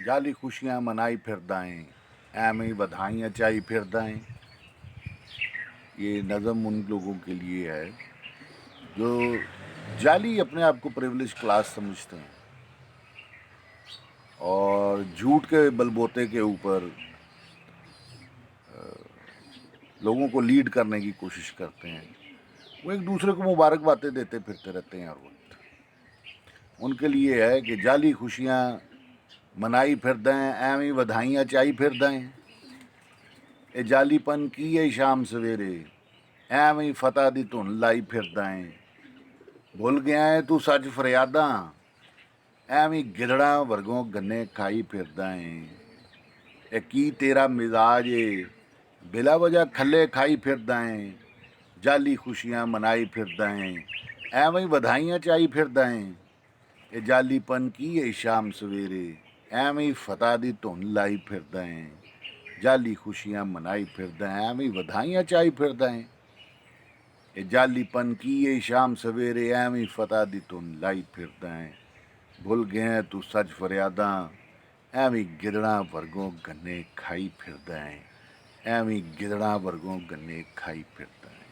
जाली खुशियां मनाई फिरदा है, एवें बधाइयाँ चाई फिरदा है। ये नज़म उन लोगों के लिए है जो जाली अपने आप को प्रिविलेज क्लास समझते हैं और झूठ के बलबोते के ऊपर लोगों को लीड करने की कोशिश करते हैं। वो एक दूसरे को मुबारकबादें देते फिरते रहते हैं हर वक्त। उनके लिए है कि जाली खुशियां मनाई फिरदा है, एवें बधाइयाँ चाई फिरदा है। ए जालीपन की है शाम सवेरे, एवें फतह दी धुन लाई फिरदा है। भुल गया है तू सच फरियादा, एवें गिदड़ा वर्गों गन्ने खाई फिरदा है। ए की तेरा मिजाज है, बिला वजह खले खाई फिरदा है। जाली खुशियां मनाई फिरदा है, एवें बधाइयां चाई फिरदा है। ए जालीपन की है शाम सवेरे, एवें फतह दी धुन लाई फिरदा है। जाली खुशियां मनाई फिरदा है, एवें बधाइयां चाई फिरदा है। ए जालीपन की है शाम सवेरे, एवें फतह दी धुन लाई फिरदा है। भुल गए तू सच फरियादा, एवें गिदड़ा वर्गों गन्ने खाई फिरदा है। एवें गिदड़ा वर्गों गन्ने खाई फिरदा है।